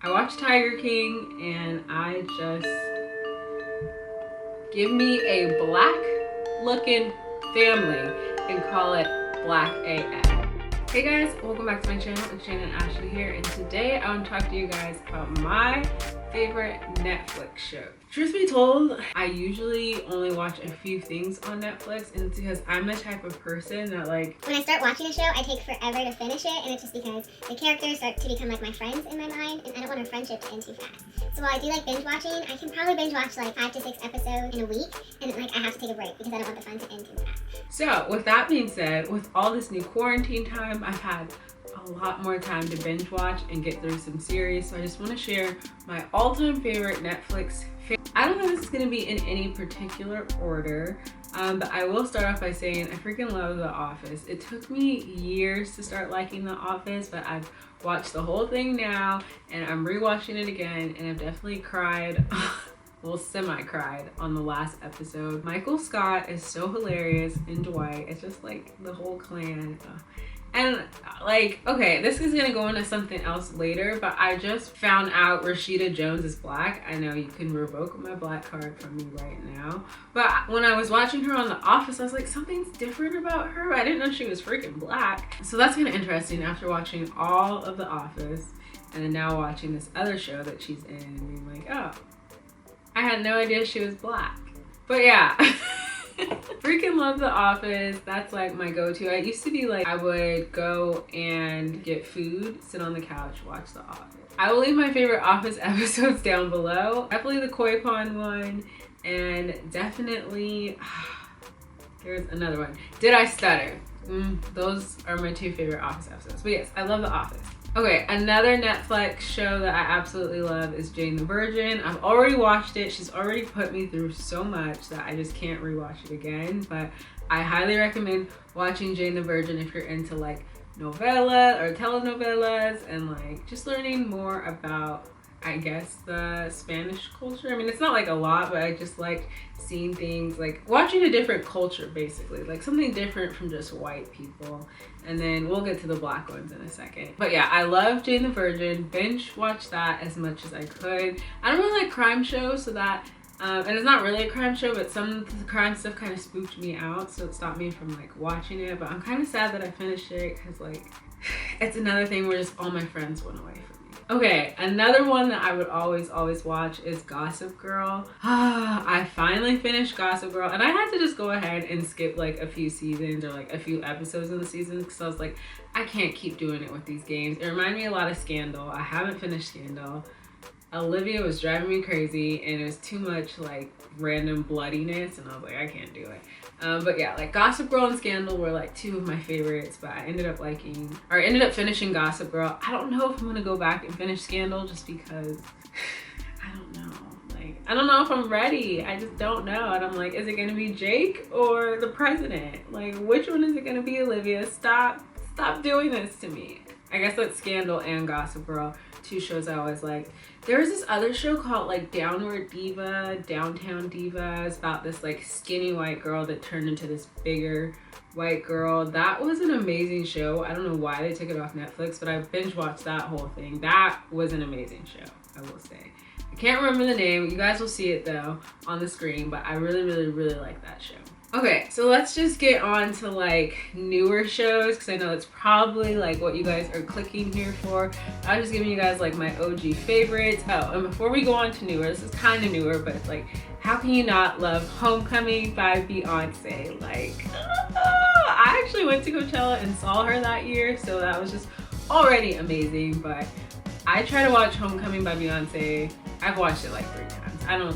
I watched Tiger King and I just, give me a black looking family and call it black AF. Hey guys, welcome back to my channel. It's Shannon Ashley here, and today I want to talk to you guys about my favorite Netflix show. Truth be told, I usually only watch a few things on Netflix, and it's because I'm the type of person that when I start watching a show, I take forever to finish it, and it's just because the characters start to become like my friends in my mind, and I don't want our friendship to end too fast. So while I do like binge watching, I can probably binge watch like 5 to 6 episodes in a week, and I have to take a break because I don't want the fun to end too fast. So with that being said, with all this new quarantine time, I've had a lot more time to binge watch and get through some series. So I just want to share my all-time favorite Netflix. I don't know if this is going to be in any particular order, but I will start off by saying I freaking love The Office. It took me years to start liking The Office, but I've watched the whole thing now and I'm rewatching it again, and I've definitely cried. Well, semi-cried on the last episode. Michael Scott is so hilarious, and Dwight. It's just like the whole clan. And okay, this is gonna go into something else later, but I just found out Rashida Jones is black. I know you can revoke my black card from me right now, but when I was watching her on The Office, I was like, something's different about her. I didn't know she was freaking black. So that's kind of interesting after watching all of The Office and then now watching this other show that she's in and being like, oh, I had no idea she was black. But yeah. Freaking love The Office. That's like my go-to. I used to be like, I would go and get food, sit on the couch, watch The Office. I will leave my favorite Office episodes down below. Definitely the Koi Pond one, and definitely there's another one. Did I Stutter? Those are my 2 favorite Office episodes. But yes, I love The Office. Okay, another Netflix show that I absolutely love is Jane the Virgin. I've already watched it. She's already put me through so much that I just can't rewatch it again. But I highly recommend watching Jane the Virgin if you're into like novella or telenovelas and like just learning more about, I guess, the Spanish culture. I mean, it's not like a lot, but I just like seeing things, like watching a different culture, basically, like something different from just white people. And then we'll get to the black ones in a second. But yeah, I love Jane the Virgin. Binge watch that as much as I could. I don't really like crime shows, so that and it's not really a crime show, but some of the crime stuff kind of spooked me out, so it stopped me from like watching it. But I'm kind of sad that I finished it because like it's another thing where just all my friends went away from me. Okay, another one that I would always watch is Gossip Girl. I finally finished Gossip Girl, and I had to just go ahead and skip like a few seasons or like a few episodes of the season because I was like, I can't keep doing it with these games. It reminded me a lot of Scandal. I haven't finished Scandal. Olivia was driving me crazy, and it was too much like random bloodiness, and I was like, I can't do it. But yeah, like Gossip Girl and Scandal were like 2 of my favorites, but I ended up finishing Gossip Girl. I don't know if I'm gonna go back and finish Scandal just because I don't know. Like, I don't know if I'm ready. I just don't know. And I'm like, is it gonna be Jake or the president? Like, which one is it gonna be, Olivia? Stop doing this to me. I guess that's Scandal and Gossip Girl, 2 shows I always liked. There was this other show called like Downtown Diva. It's about this like skinny white girl that turned into this bigger white girl. That was an amazing show. I don't know why they took it off Netflix, but I binge watched that whole thing. That was an amazing show, I will say. I can't remember the name. You guys will see it though on the screen, but I really like that show. Okay, so let's just get on to like newer shows, because I know it's probably like what you guys are clicking here for. I was just giving you guys like my OG favorites. Oh, and before we go on to newer, this is kind of newer, but it's like, how can you not love Homecoming by Beyonce? Like, I actually went to Coachella and saw her that year, so that was just already amazing. But I try to watch Homecoming by Beyonce. I've watched it like 3 times.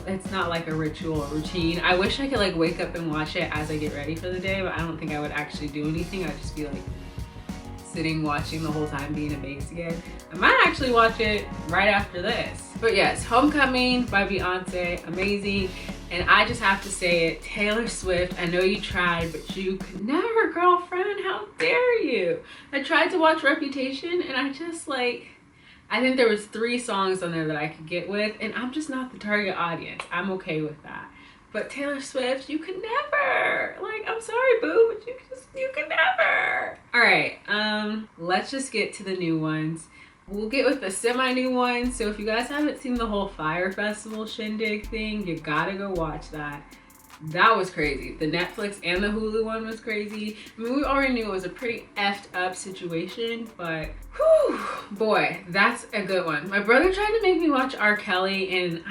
It's not like a ritual or routine. I wish I could like wake up and watch it as I get ready for the day, but I don't think I would actually do anything. I'd just be like sitting watching the whole time, being amazed again. I might actually watch it right after this. But yes, Homecoming by Beyonce, amazing. And I just have to say it, Taylor Swift, I know you tried, but you could never, girlfriend. How dare you? I tried to watch Reputation, and I just like, I think there was 3 songs on there that I could get with, and I'm just not the target audience. I'm okay with that. But Taylor Swift, you could never. Like, I'm sorry, boo, but you could never. All right, let's just get to the new ones. we'll get with the semi-new one. So if you guys haven't seen the whole Fyre Festival shindig thing, you gotta go watch that. That was crazy. The Netflix and the Hulu one was crazy. I mean, we already knew it was a pretty effed up situation, but whew, boy, that's a good one. My brother tried to make me watch R. Kelly, and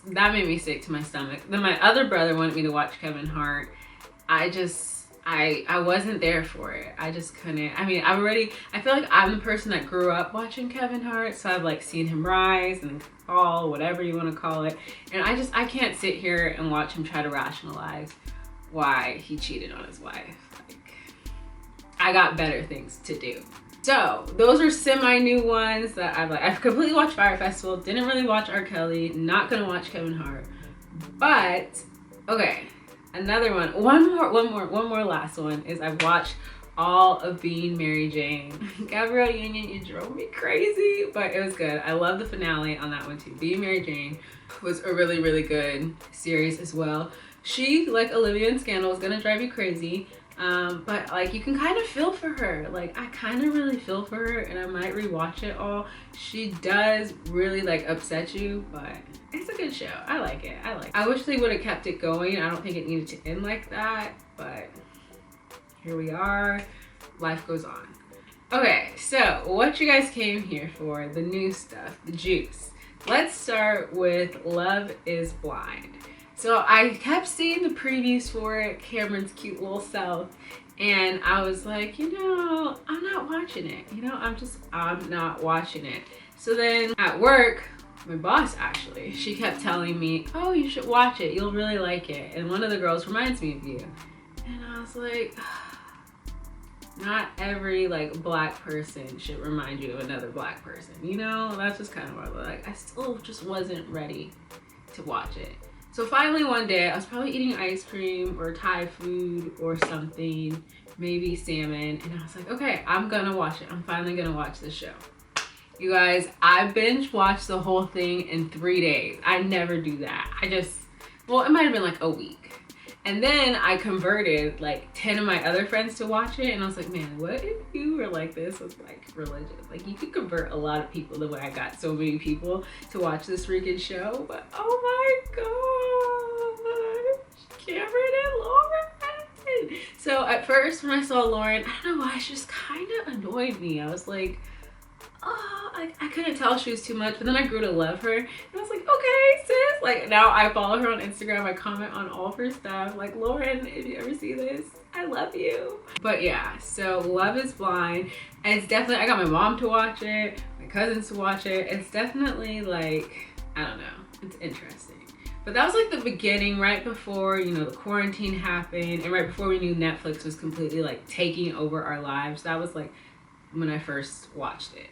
that made me sick to my stomach. Then my other brother wanted me to watch Kevin Hart. I wasn't there for it. I just couldn't. I mean, I feel like I'm the person that grew up watching Kevin Hart, so I've like seen him rise and fall, whatever you want to call it. And I can't sit here and watch him try to rationalize why he cheated on his wife. Like, I got better things to do. So those are semi-new ones that I've completely watched Fyre Festival, didn't really watch R. Kelly, not gonna watch Kevin Hart. But okay, another one, one more last one is I've watched all of Being Mary Jane. Gabrielle Union, you drove me crazy, but it was good. I love the finale on that one too. Being Mary Jane was a really, really good series as well. She, like Olivia in Scandal, is gonna drive you crazy. But like, you can kind of feel for her. Like, I kind of really feel for her, and I might rewatch it all. She does really like upset you, but it's a good show. I like it. I wish they would have kept it going. I don't think it needed to end like that, but here we are. Life goes on. Okay, so what you guys came here for, the new stuff, the juice. Let's start with Love is Blind. So I kept seeing the previews for it, Cameron's cute little self, and I was like, you know, I'm not watching it. You know, I'm not watching it. So then at work, my boss actually, she kept telling me, oh, you should watch it. You'll really like it. And one of the girls reminds me of you. And I was like, not every like black person should remind you of another black person. You know, that's just kind of what I was like. I still just wasn't ready to watch it. So finally one day, I was probably eating ice cream or Thai food or something, maybe salmon, and I was like, okay, I'm gonna watch it. I'm finally gonna watch this show. You guys, I binge watched the whole thing in 3 days. I never do that. Well, it might have been like a week. And then I converted like 10 of my other friends to watch it, and I was like, man, what if you were like this with like religion? Like, you could convert a lot of people the way I got so many people to watch this freaking show. But oh my gosh, Cameron and Lauren. So at first when I saw Lauren, I don't know why, she just kind of annoyed me. I was like, oh, I couldn't tell she was too much, but then I grew to love her, and I was like, okay, sis. Like, now I follow her on Instagram, I comment on all of her stuff. Like, Lauren, if you ever see this, I love you. But yeah, so Love is Blind. It's definitely, I got my mom to watch it, my cousins to watch it. It's definitely like, I don't know, it's interesting. But that was like the beginning, right before, you know, the quarantine happened, and right before we knew Netflix was completely like taking over our lives. That was like when I first watched it.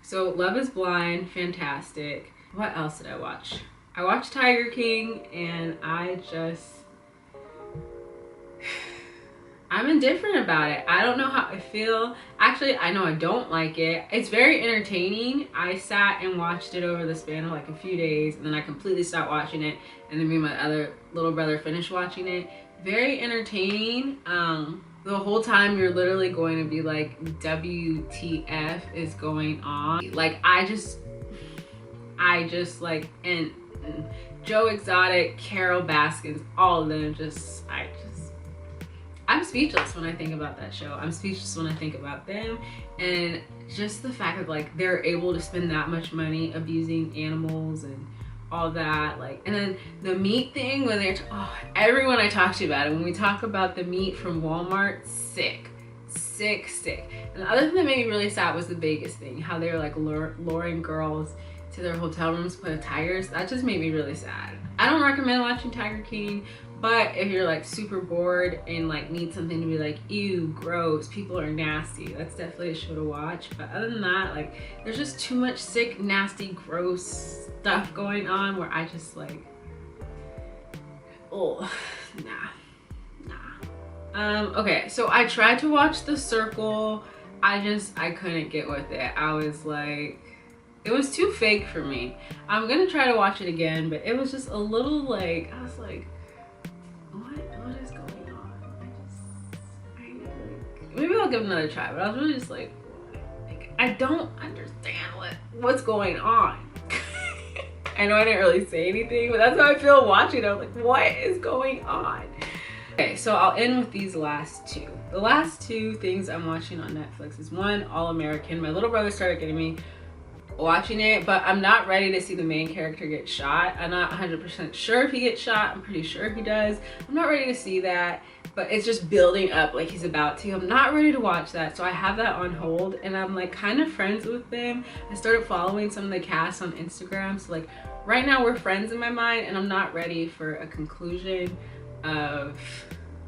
So Love is Blind, fantastic. What else did I watch? I watched Tiger King, and I'm indifferent about it. I don't know how I feel. Actually, I know I don't like it. It's very entertaining. I sat and watched it over the span of like a few days, and then I completely stopped watching it, and then me and my other little brother finished watching it. Very entertaining. The whole time you're literally going to be like, WTF is going on? Like, I just like, and Joe Exotic, Carol Baskins, all of them, I'm speechless when I think about that show. I'm speechless when I think about them, and just the fact that like they're able to spend that much money abusing animals and all that, like, and then the meat thing when they're everyone I talk to about it, when we talk about the meat from Walmart, sick. And the other thing that made me really sad was the Vegas thing, how they were like luring girls to their hotel rooms to play with tigers. That just made me really sad. I don't recommend watching Tiger King, but if you're like super bored and like need something to be like, ew, gross, people are nasty, that's definitely a show to watch. But other than that, like, there's just too much sick, nasty, gross stuff going on where I just like, oh, nah. Okay, so I tried to watch The Circle. I couldn't get with it. I was like, it was too fake for me. I'm gonna try to watch it again, but it was just a little like, I was like, what is going on? Maybe I'll give it another try, but I was really just like, I don't understand what's going on. I know I didn't really say anything, but that's how I feel watching it. I'm like, what is going on? Okay, so I'll end with these last two. The last two things I'm watching on Netflix is one, All American. My little brother started getting me watching it, but I'm not ready to see the main character get shot. I'm not 100% sure if he gets shot. I'm pretty sure he does. I'm not ready to see that, but it's just building up like he's about to. I'm not ready to watch that, so I have that on hold, and I'm like kind of friends with them. I started following some of the cast on Instagram, so like right now we're friends in my mind, and I'm not ready for a conclusion of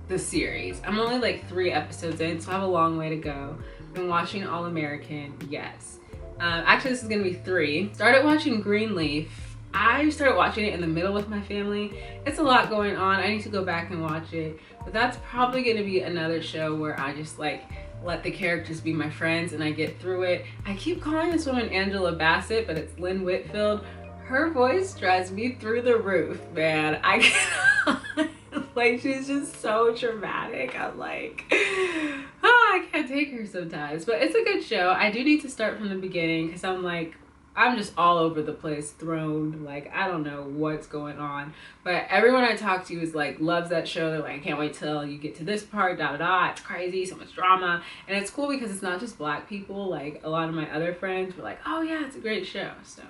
the series. I'm only like 3 episodes in, so I have a long way to go. Been watching All American, yes. Actually, this is gonna be 3. Started watching Greenleaf. I started watching it in the middle with my family. It's a lot going on. I need to go back and watch it. But that's probably gonna be another show where I just like let the characters be my friends and I get through it. I keep calling this woman Angela Bassett, but it's Lynn Whitfield. Her voice drives me through the roof, man. I cannot. Like, she's just so dramatic. I'm like, I can't take her sometimes. But it's a good show. I do need to start from the beginning because I'm like, I'm just all over the place, thrown. Like, I don't know what's going on. But everyone I talk to is like, loves that show. They're like, I can't wait till you get to this part, da da da. It's crazy, so much drama. And it's cool because it's not just Black people. Like, a lot of my other friends were like, oh yeah, it's a great show. So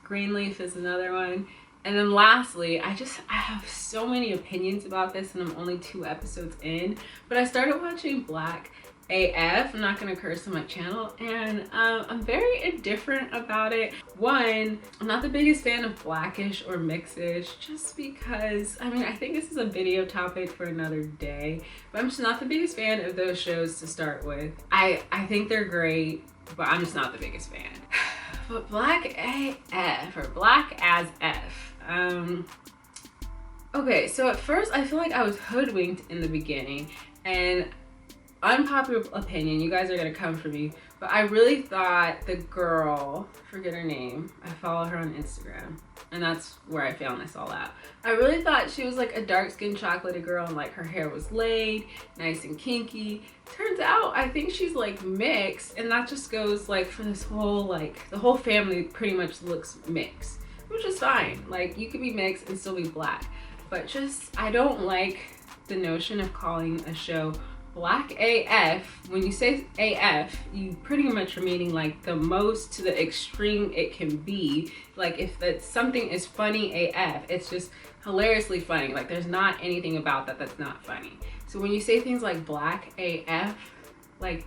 Greenleaf is another one. And then lastly, I have so many opinions about this, and I'm only 2 episodes in, but I started watching Black AF. I'm not gonna curse on my channel, and I'm very indifferent about it. One, I'm not the biggest fan of Blackish or Mixish, just because, I mean, I think this is a video topic for another day, but I'm just not the biggest fan of those shows to start with. I think they're great, but I'm just not the biggest fan. But Black AF, or Black as F. Okay, so at first I feel like I was hoodwinked in the beginning, and unpopular opinion, you guys are gonna come for me, but I really thought the girl, forget her name, I follow her on Instagram, and that's where I found this all out. I really thought she was like a dark-skinned chocolatey girl, and like her hair was laid, nice and kinky. Turns out I think she's like mixed, and that just goes like for this whole, like the whole family pretty much looks mixed, which is fine. Like, you could be mixed and still be Black, but just I don't like the notion of calling a show Black AF. When you say AF, you pretty much are meaning like the most to the extreme it can be. Like, if that's something is funny AF, it's just hilariously funny. Like, there's not anything about that that's not funny. So when you say things like Black AF, like,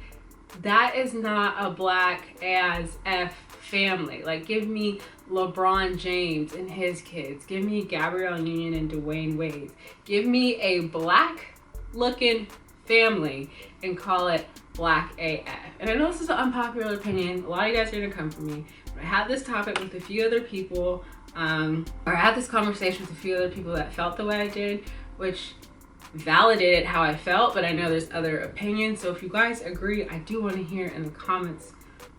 that is not a Black as F family. Like, give me LeBron James and his kids. Give me Gabrielle Union and Dwayne Wade. Give me a Black looking family and call it Black AF. And I know this is an unpopular opinion. A lot of you guys are gonna come for me. But I had this topic with a few other people, or I had this conversation with a few other people that felt the way I did, which validated how I felt, but I know there's other opinions. So if you guys agree, I do want to hear in the comments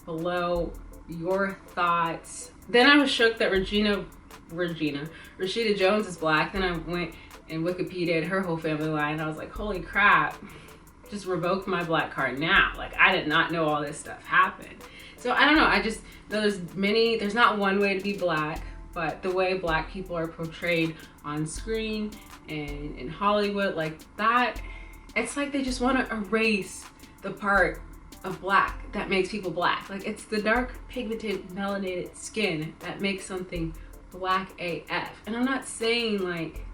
below your thoughts. Then I was shook that Rashida Jones is Black. Then I went and Wikipedia'd her whole family line, and I was like, holy crap, just revoke my Black card now. Like, I did not know all this stuff happened. So I don't know, I just know there's not one way to be Black, but the way Black people are portrayed on screen and in Hollywood, like that, it's like they just want to erase the part of Black that makes people Black. Like, it's the dark pigmented melanated skin that makes something Black AF. And I'm not saying like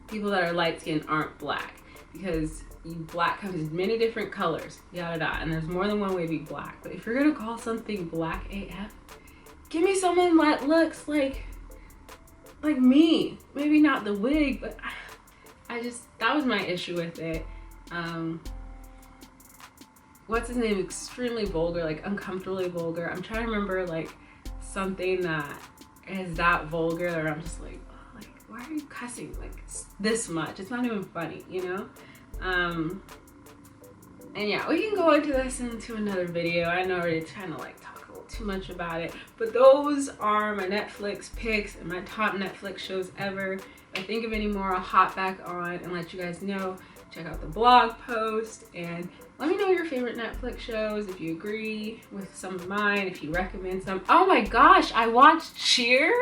people that are light skinned aren't Black, because Black comes in many different colors, yada yada, and there's more than one way to be Black. But if you're gonna call something Black AF, give me someone that looks like me. Maybe not the wig, but that was my issue with it. What's his name? Extremely vulgar, like uncomfortably vulgar. I'm trying to remember like something that is that vulgar, or I'm just like, oh, like, why are you cussing like this much? It's not even funny, you know? And yeah, we can go into this into another video. I know I'm already trying to like talk a little too much about it, but those are my Netflix picks and my top Netflix shows ever. If I think of any more, I'll hop back on and let you guys know. check out the blog post, and let me know your favorite Netflix shows, if you agree with some of mine, if you recommend some. Oh my gosh, I watched Cheer.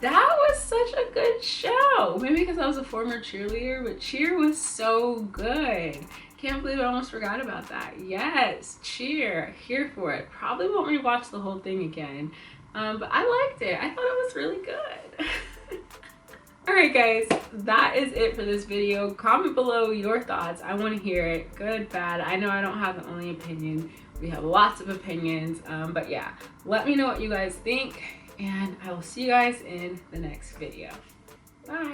That was such a good show. Maybe because I was a former cheerleader, but Cheer was so good. Can't believe I almost forgot about that. Yes, Cheer, here for it. Probably won't rewatch the whole thing again, but I liked it. I thought it was really good. Alright guys, that is it for this video. Comment below your thoughts. I want to hear it. Good, bad. I know I don't have the only opinion. We have lots of opinions, but yeah, let me know what you guys think, and I will see you guys in the next video. Bye.